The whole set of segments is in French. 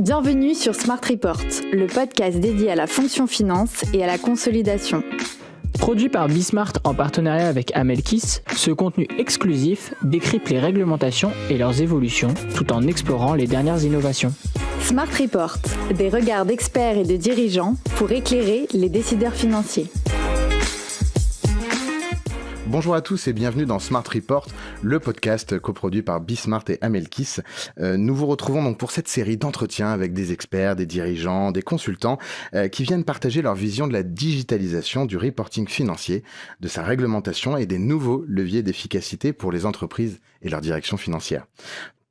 Bienvenue sur Smart Report, le podcast dédié à la fonction finance et à la consolidation. Produit par Bismart en partenariat avec Amelkis, ce contenu exclusif décrypte les réglementations et leurs évolutions tout en explorant les dernières innovations. Smart Report, des regards d'experts et de dirigeants pour éclairer les décideurs financiers. Bonjour à tous et bienvenue dans Smart Report, le podcast coproduit par Bismart et Amelkis. Nous vous retrouvons donc pour cette série d'entretiens avec des experts, des dirigeants, des consultants qui viennent partager leur vision de la digitalisation du reporting financier, de sa réglementation et des nouveaux leviers d'efficacité pour les entreprises et leur direction financière.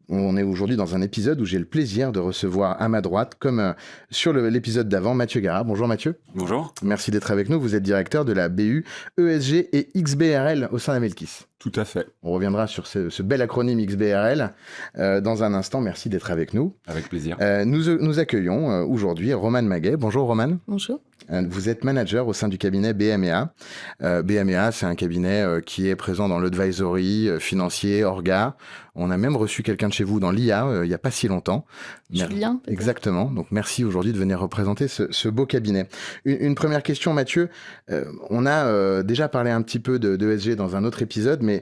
On est aujourd'hui dans un épisode où j'ai le plaisir de recevoir à ma droite, comme sur l'épisode d'avant, Mathieu Gara. Bonjour Mathieu. Bonjour. Merci d'être avec nous. Vous êtes directeur de la BU, ESG et XBRL au sein d'Amelkis. Tout à fait. On reviendra sur ce bel acronyme XBRL dans un instant. Merci d'être avec nous. Avec plaisir. Nous accueillons aujourd'hui Romane Maguet. Bonjour Romane. Bonjour. Vous êtes manager au sein du cabinet BM&A. BM&A, c'est un cabinet qui est présent dans l'advisory financier, orga. On a même reçu quelqu'un de chez vous dans l'IA il n'y a pas si longtemps. Julien. Exactement. Donc merci aujourd'hui de venir représenter ce beau cabinet. Une première question, Mathieu. On a déjà parlé un petit peu de ESG dans un autre épisode, mais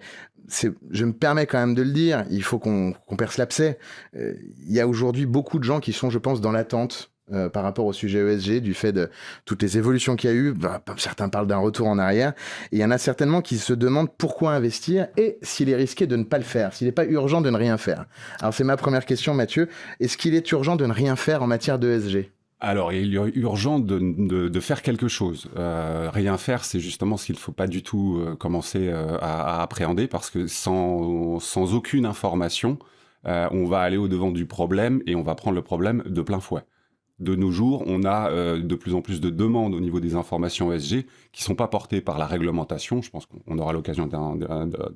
je me permets quand même de le dire, il faut qu'on perce l'abcès. Il y a aujourd'hui beaucoup de gens qui sont, je pense, dans l'attente par rapport au sujet ESG, du fait de toutes les évolutions qu'il y a eu. Certains parlent d'un retour en arrière. Et il y en a certainement qui se demandent pourquoi investir et s'il est risqué de ne pas le faire, s'il n'est pas urgent de ne rien faire. Alors c'est ma première question, Mathieu. Est-ce qu'il est urgent de ne rien faire en matière d'ESG ? Alors, il est urgent de faire quelque chose. Rien faire, c'est justement ce qu'il ne faut pas du tout commencer à appréhender, parce que sans aucune information, on va aller au-devant du problème et on va prendre le problème de plein fouet. De nos jours, on a de plus en plus de demandes au niveau des informations ESG qui ne sont pas portées par la réglementation, je pense qu'on aura l'occasion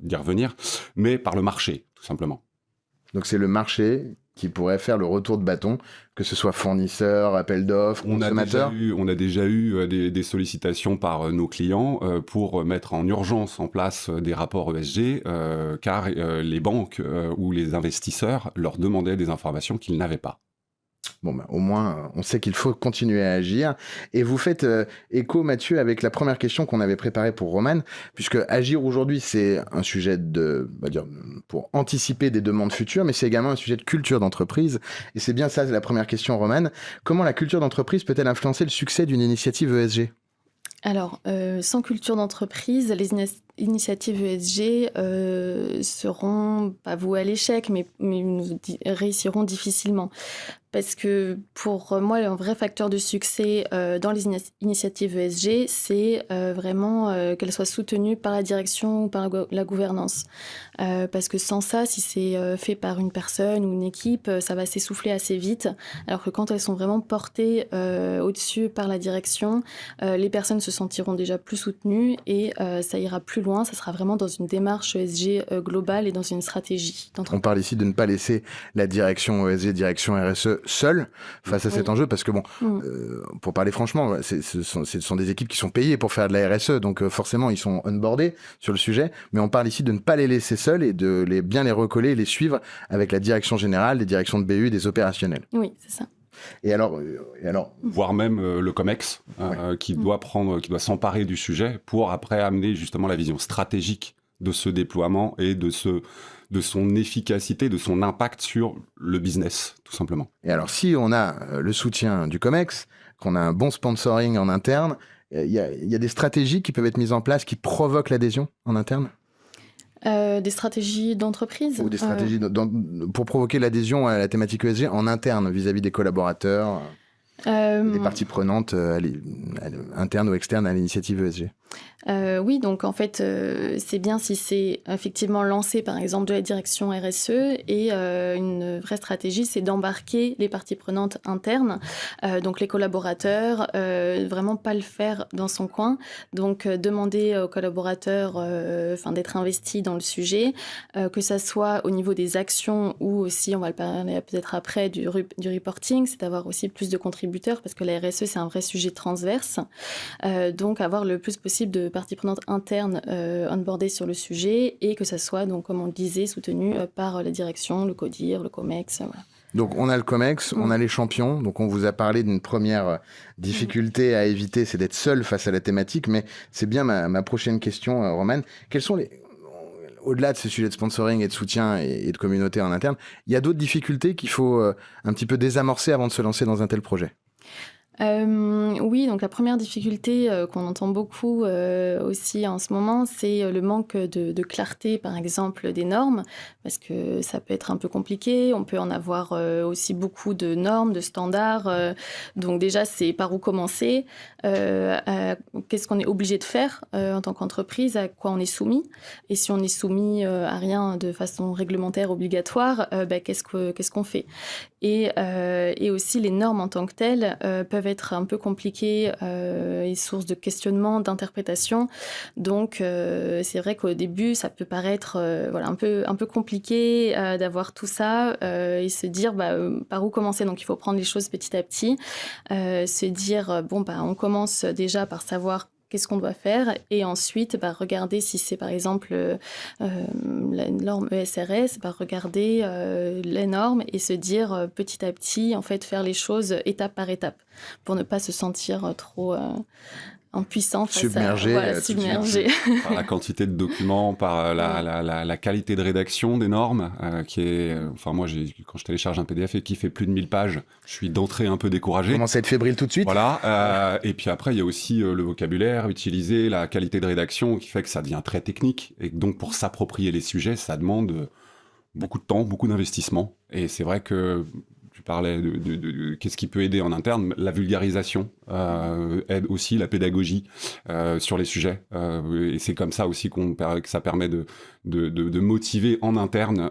d'y revenir, mais par le marché, tout simplement. Donc c'est le marché qui pourrait faire le retour de bâton, que ce soit fournisseur, appel d'offres, consommateur. On a déjà eu des sollicitations par nos clients pour mettre en urgence en place des rapports ESG, car les banques ou les investisseurs leur demandaient des informations qu'ils n'avaient pas. Bon, au moins, on sait qu'il faut continuer à agir. Et vous faites écho, Mathieu, avec la première question qu'on avait préparée pour Romane, puisque agir aujourd'hui, c'est un sujet pour anticiper des demandes futures, mais c'est également un sujet de culture d'entreprise. Et c'est bien ça, la première question, Romane. Comment la culture d'entreprise peut-elle influencer le succès d'une initiative ESG ? Alors, sans culture d'entreprise, les initiatives ESG seront pas vouées à l'échec, mais nous réussiront difficilement. Parce que pour moi, un vrai facteur de succès dans les initiatives ESG, c'est vraiment qu'elles soient soutenues par la direction ou par la gouvernance. Parce que sans ça, si c'est fait par une personne ou une équipe, ça va s'essouffler assez vite. Alors que quand elles sont vraiment portées au-dessus par la direction, les personnes se sentiront déjà plus soutenues et ça ira plus loin. Ça sera vraiment dans une démarche ESG globale et dans une stratégie d'entreprise. On parle ici de ne pas laisser la direction ESG, direction RSE seule face à cet enjeu, parce que pour parler franchement, ce sont des équipes qui sont payées pour faire de la RSE, donc forcément ils sont onboardés sur le sujet, mais on parle ici de ne pas les laisser seuls et de bien les recoller et les suivre avec la direction générale, les directions de BU, des opérationnels. Oui, c'est ça. Et alors voire même le COMEX qui doit s'emparer du sujet pour après amener justement la vision stratégique de ce déploiement et de son efficacité, de son impact sur le business, tout simplement. Et alors, si on a le soutien du COMEX, qu'on a un bon sponsoring en interne, il y a des stratégies qui peuvent être mises en place qui provoquent l'adhésion en interne ? Des stratégies d'entreprise ? Ou des stratégies pour provoquer l'adhésion à la thématique ESG en interne, vis-à-vis des collaborateurs, des parties prenantes internes ou externes à l'initiative ESG. Oui, donc en fait, c'est bien si c'est effectivement lancé par exemple de la direction RSE et une vraie stratégie, c'est d'embarquer les parties prenantes internes, donc les collaborateurs, vraiment pas le faire dans son coin, donc demander aux collaborateurs d'être investis dans le sujet, que ça soit au niveau des actions ou aussi, on va le parler peut-être après, du reporting, c'est d'avoir aussi plus de contributeurs parce que la RSE c'est un vrai sujet transverse, donc avoir le plus possible de parties prenantes internes onboardées sur le sujet et que ça soit, donc, comme on le disait, soutenu par la direction, le CODIR, le COMEX. Voilà. Donc on a le COMEX, on a les champions, donc on vous a parlé d'une première difficulté à éviter, c'est d'être seul face à la thématique, mais c'est bien ma prochaine question, Romane. Quels sont au-delà de ces sujets de sponsoring et de soutien et de communauté en interne, il y a d'autres difficultés qu'il faut un petit peu désamorcer avant de se lancer dans un tel projet? Oui, donc la première difficulté qu'on entend beaucoup aussi en ce moment, c'est le manque de clarté, par exemple, des normes, parce que ça peut être un peu compliqué. On peut en avoir aussi beaucoup de normes, de standards. Donc déjà, c'est par où commencer, qu'est-ce qu'on est obligé de faire en tant qu'entreprise, à quoi on est soumis. Et si on est soumis à rien de façon réglementaire obligatoire, qu'est-ce qu'on fait? Et aussi, les normes en tant que telles peuvent être un peu compliquées et source de questionnement, d'interprétation. Donc, c'est vrai qu'au début, ça peut paraître un peu compliqué d'avoir tout ça et se dire par où commencer. Donc, il faut prendre les choses petit à petit, se dire, on commence déjà par savoir qu'est-ce qu'on doit faire et ensuite regarder si c'est par exemple la norme ESRS, regarder les normes et se dire petit à petit, en fait, faire les choses étape par étape pour ne pas se sentir trop impuissant face submergé par la quantité de documents, par la qualité de rédaction des normes, qui est... moi, quand je télécharge un PDF et qui fait plus de 1000 pages, je suis d'entrée un peu découragé. Je commence à être fébrile tout de suite. Voilà. Et puis après, il y a aussi le vocabulaire utilisé, la qualité de rédaction, qui fait que ça devient très technique. Et donc, pour s'approprier les sujets, ça demande beaucoup de temps, beaucoup d'investissement. Et c'est vrai que tu parlais de qu'est-ce qui peut aider en interne. La vulgarisation aide aussi, la pédagogie sur les sujets. Et c'est comme ça aussi que ça permet de motiver en interne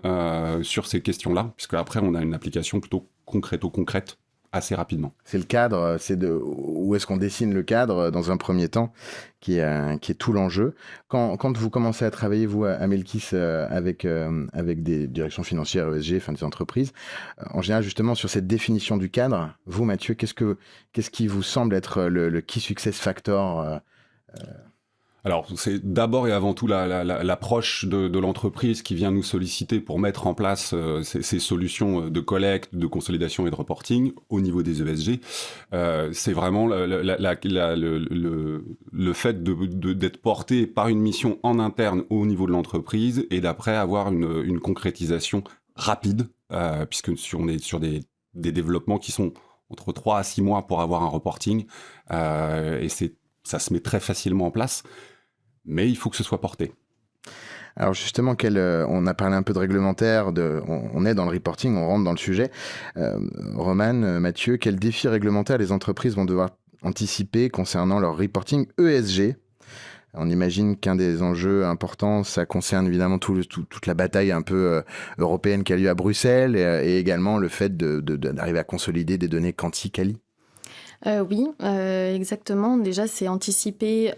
sur ces questions-là, puisque après on a une application plutôt concrète assez rapidement. C'est le cadre, où est-ce qu'on dessine le cadre dans un premier temps, qui est tout l'enjeu. Quand vous commencez à travailler, vous, à Melkis, avec des directions financières, ESG, des entreprises, en général, justement, sur cette définition du cadre, vous, Mathieu, qu'est-ce qui vous semble être le key success factor Alors, c'est d'abord et avant tout l'approche de l'entreprise qui vient nous solliciter pour mettre en place ces solutions de collecte, de consolidation et de reporting au niveau des ESG. C'est vraiment le fait d'être porté par une mission en interne au niveau de l'entreprise et d'après avoir une concrétisation rapide, puisque on est sur des développements qui sont entre 3 à 6 mois pour avoir un reporting, et ça se met très facilement en place. Mais il faut que ce soit porté. Alors justement, on a parlé un peu de réglementaire, on est dans le reporting, on rentre dans le sujet. Romane, Mathieu, quels défis réglementaires les entreprises vont devoir anticiper concernant leur reporting ESG ? On imagine qu'un des enjeux importants, ça concerne évidemment toute la bataille un peu européenne qui a lieu à Bruxelles et également le fait d'arriver à consolider des données quanti-quali. Oui, exactement. Déjà, c'est anticiper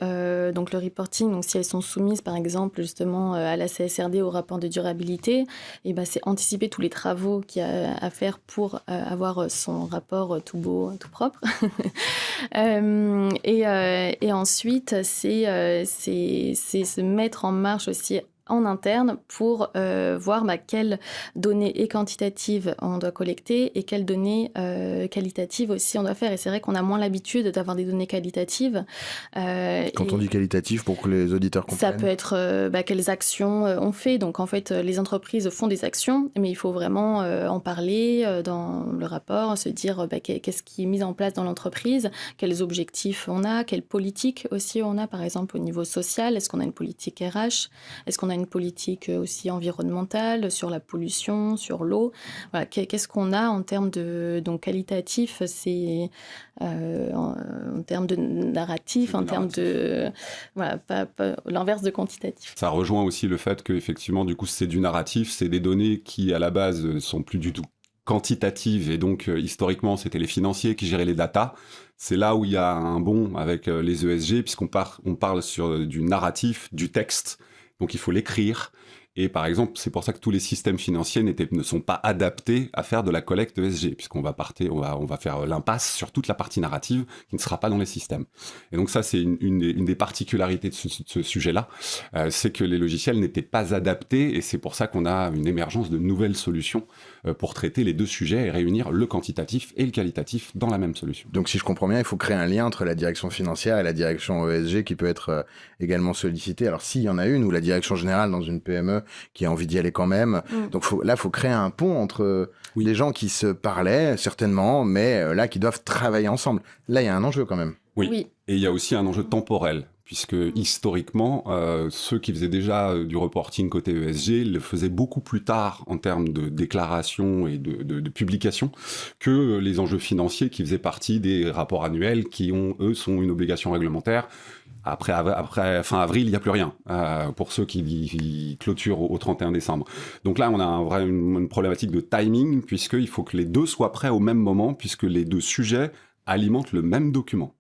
donc le reporting. Donc, si elles sont soumises, par exemple, justement à la CSRD, au rapport de durabilité, et c'est anticiper tous les travaux qu'il y a à faire pour avoir son rapport tout beau, tout propre. Et ensuite, c'est se mettre en marche aussi en interne pour voir quelles données et quantitatives on doit collecter et quelles données qualitatives aussi on doit faire. Et c'est vrai qu'on a moins l'habitude d'avoir des données qualitatives. Quand on dit qualitatif, pour que les auditeurs comprennent. Ça peut être quelles actions on fait. Donc en fait, les entreprises font des actions, mais il faut vraiment en parler dans le rapport, se dire qu'est-ce qui est mis en place dans l'entreprise, quels objectifs on a, quelles politiques aussi on a, par exemple au niveau social. Est-ce qu'on a une politique RH? Est-ce qu'on a une politique aussi environnementale sur la pollution, sur l'eau? Voilà, qu'est-ce qu'on a en termes de qualitatif? C'est en termes de narratif, en termes de pas l'inverse de quantitatif. Ça rejoint aussi le fait que effectivement, du coup, c'est du narratif, c'est des données qui à la base sont plus du tout quantitatives et donc historiquement c'était les financiers qui géraient les datas. C'est là où il y a un bond avec les ESG puisqu'on parle sur du narratif, du texte. Donc il faut l'écrire. Et par exemple, c'est pour ça que tous les systèmes financiers ne sont pas adaptés à faire de la collecte ESG, puisqu'on va faire l'impasse sur toute la partie narrative qui ne sera pas dans les systèmes. Et donc ça, c'est une des particularités de ce sujet-là, c'est que les logiciels n'étaient pas adaptés, et c'est pour ça qu'on a une émergence de nouvelles solutions pour traiter les deux sujets et réunir le quantitatif et le qualitatif dans la même solution. Donc si je comprends bien, il faut créer un lien entre la direction financière et la direction ESG qui peut être également sollicitée. Alors s'il y en a une, ou la direction générale dans une PME qui a envie d'y aller quand même. Donc il faut créer un pont entre des gens qui se parlaient certainement, mais là qui doivent travailler ensemble. Là, il y a un enjeu quand même. Oui. Et il y a aussi un enjeu temporel, puisque historiquement, ceux qui faisaient déjà du reporting côté ESG le faisaient beaucoup plus tard en termes de déclaration et de publication que les enjeux financiers qui faisaient partie des rapports annuels qui, eux, sont une obligation réglementaire. Après fin avril, il n'y a plus rien pour ceux qui clôturent au 31 décembre. Donc là, on a une problématique de timing, puisqu'il faut que les deux soient prêts au même moment, puisque les deux sujets alimentent le même document.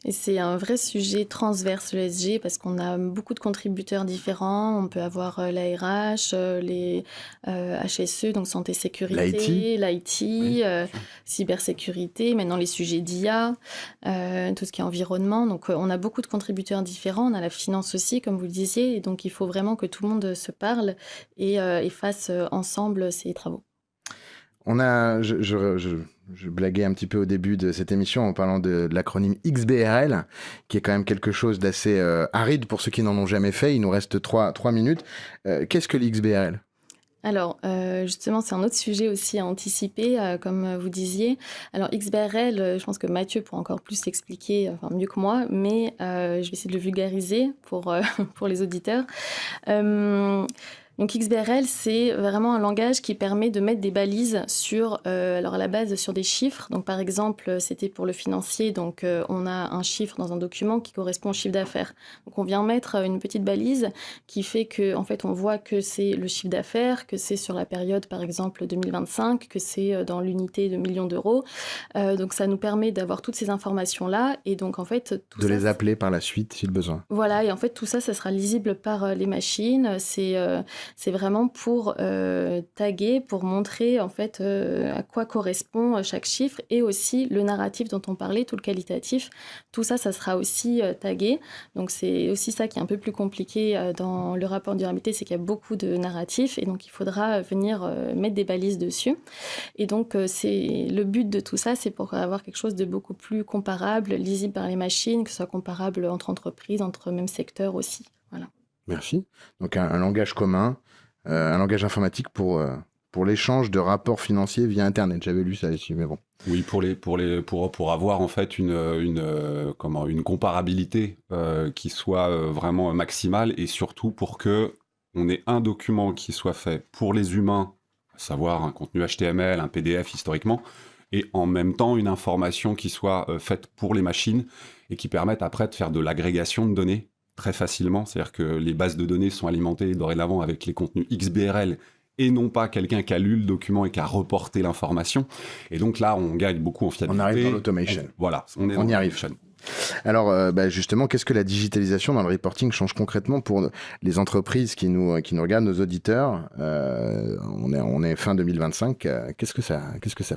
Et c'est un vrai sujet transverse, le ESG, parce qu'on a beaucoup de contributeurs différents. On peut avoir l'ARH, les HSE, donc santé, sécurité, l'IT, cybersécurité, maintenant les sujets d'IA, tout ce qui est environnement. Donc on a beaucoup de contributeurs différents. On a la finance aussi, comme vous le disiez. Et donc il faut vraiment que tout le monde se parle et fasse ensemble ces travaux. On a, je blaguais un petit peu au début de cette émission en parlant de l'acronyme XBRL, qui est quand même quelque chose d'assez aride pour ceux qui n'en ont jamais fait. Il nous reste 3 minutes. Qu'est-ce que l'XBRL ? Alors, justement, c'est un autre sujet aussi à anticiper, comme vous disiez. Alors, XBRL, je pense que Mathieu pourra encore plus l'expliquer, mieux que moi, mais je vais essayer de le vulgariser pour les auditeurs. Donc XBRL, c'est vraiment un langage qui permet de mettre des balises sur, alors à la base sur des chiffres. Donc par exemple, c'était pour le financier, donc on a un chiffre dans un document qui correspond au chiffre d'affaires. Donc on vient mettre une petite balise qui fait que, en fait, on voit que c'est le chiffre d'affaires, que c'est sur la période par exemple 2025, que c'est dans l'unité de millions d'euros. Donc ça nous permet d'avoir toutes ces informations-là et donc en fait tout de les appeler par la suite si le besoin. Voilà, et en fait tout ça, ça sera lisible par les machines. C'est vraiment pour taguer, pour montrer en fait à quoi correspond chaque chiffre et aussi le narratif dont on parlait, tout le qualitatif. Tout ça, ça sera aussi tagué. Donc c'est aussi ça qui est un peu plus compliqué dans le rapport de durabilité, c'est qu'il y a beaucoup de narratifs et donc il faudra venir mettre des balises dessus. Et donc c'est le but de tout ça, c'est pour avoir quelque chose de beaucoup plus comparable, lisible par les machines, que ce soit comparable entre entreprises, entre mêmes secteurs aussi. Voilà. Merci. Donc un langage commun. Un langage informatique pour l'échange de rapports financiers via Internet. J'avais lu ça ici, mais bon. Oui, pour avoir en fait une comparabilité qui soit vraiment maximale et surtout pour que on ait un document qui soit fait pour les humains, à savoir un contenu HTML, un PDF historiquement, et en même temps une information qui soit faite pour les machines et qui permette après de faire de l'agrégation de données très facilement, c'est-à-dire que les bases de données sont alimentées dorénavant avec les contenus XBRL et non pas quelqu'un qui a lu le document et qui a reporté l'information. Et donc là, on gagne beaucoup en fiabilité. On arrive dans l'automation. On y arrive. Alors, justement, qu'est-ce que la digitalisation dans le reporting change concrètement pour les entreprises qui nous regardent, nos auditeurs ? On est fin 2025. Qu'est-ce que ça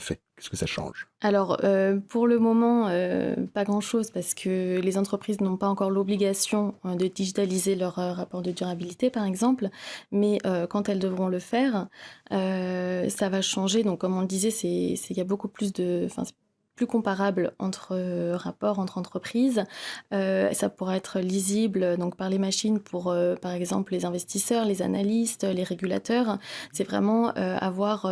fait ? Qu'est-ce que ça change ? Alors, pour le moment, pas grand-chose parce que les entreprises n'ont pas encore l'obligation de digitaliser leur rapport de durabilité, par exemple. Mais quand elles devront le faire, ça va changer. Donc, comme on le disait, il y a beaucoup plus plus comparable entre rapports entre entreprises. Ça pourra être lisible donc, par les machines pour, par exemple, les investisseurs, les analystes, les régulateurs. C'est vraiment avoir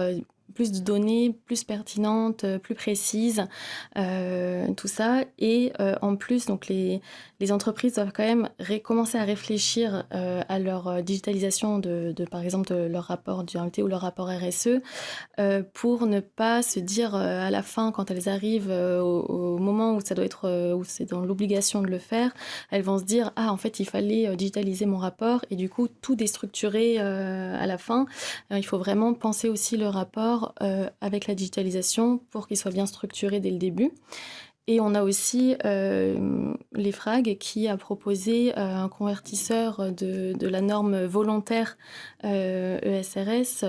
plus de données, plus pertinentes, plus précises, tout ça. Et en plus, donc les entreprises doivent quand même commencer à réfléchir à leur digitalisation par exemple, de leur rapport durabilité ou leur rapport RSE pour ne pas se dire à la fin, quand elles arrivent au moment où ça doit être, où c'est dans l'obligation de le faire, elles vont se dire « Ah, en fait, il fallait digitaliser mon rapport » et du coup, tout déstructurer à la fin. Il faut vraiment penser aussi le rapport avec la digitalisation pour qu'il soit bien structuré dès le début. Et on a aussi l'EFRAG qui a proposé un convertisseur de la norme volontaire ESRS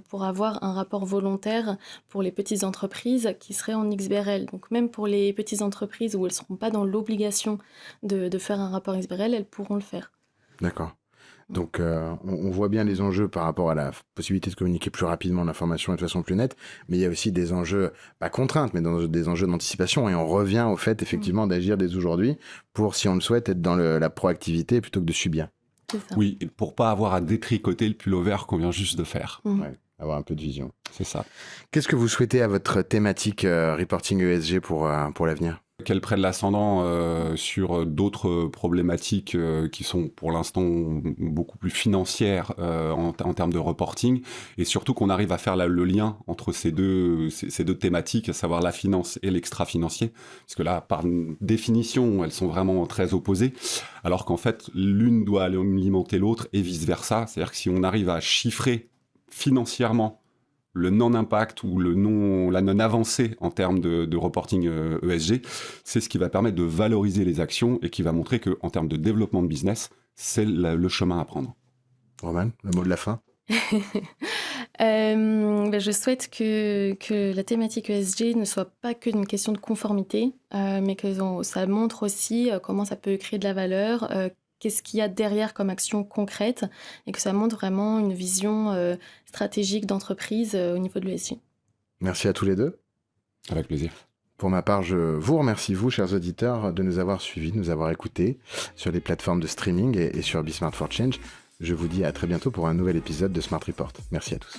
pour avoir un rapport volontaire pour les petites entreprises qui serait en XBRL. Donc même pour les petites entreprises où elles ne seront pas dans l'obligation de faire un rapport XBRL, elles pourront le faire. D'accord. Donc, on voit bien les enjeux par rapport à la possibilité de communiquer plus rapidement l'information et de façon plus nette, mais il y a aussi des enjeux, pas contraintes, mais des enjeux d'anticipation. Et on revient au fait, effectivement, d'agir dès aujourd'hui pour, si on le souhaite, être dans la proactivité plutôt que de subir. C'est ça. Oui, et pour pas avoir à détricoter le pullover qu'on vient juste de faire. Ouais, avoir un peu de vision. C'est ça. Qu'est-ce que vous souhaitez à votre thématique reporting ESG pour l'avenir ? Qu'elle prenne l'ascendant sur d'autres problématiques qui sont pour l'instant beaucoup plus financières en termes de reporting, et surtout qu'on arrive à faire le lien entre ces deux thématiques, à savoir la finance et l'extra-financier, parce que là, par définition, elles sont vraiment très opposées, alors qu'en fait, l'une doit alimenter l'autre et vice-versa. C'est-à-dire que si on arrive à chiffrer financièrement le non-impact ou la non-avancée en termes de reporting ESG, c'est ce qui va permettre de valoriser les actions et qui va montrer qu'en termes de développement de business, c'est le chemin à prendre. Romane, le mot de la fin ? Je souhaite que la thématique ESG ne soit pas qu'une question de conformité, mais que ça montre aussi comment ça peut créer de la valeur, qu'est-ce qu'il y a derrière comme action concrète, et que ça montre vraiment une vision stratégique d'entreprise au niveau de l'ESG. Merci à tous les deux. Avec plaisir. Pour ma part, je vous remercie, vous, chers auditeurs, de nous avoir suivis, de nous avoir écoutés sur les plateformes de streaming et sur Be Smart for Change. Je vous dis à très bientôt pour un nouvel épisode de Smart Report. Merci à tous.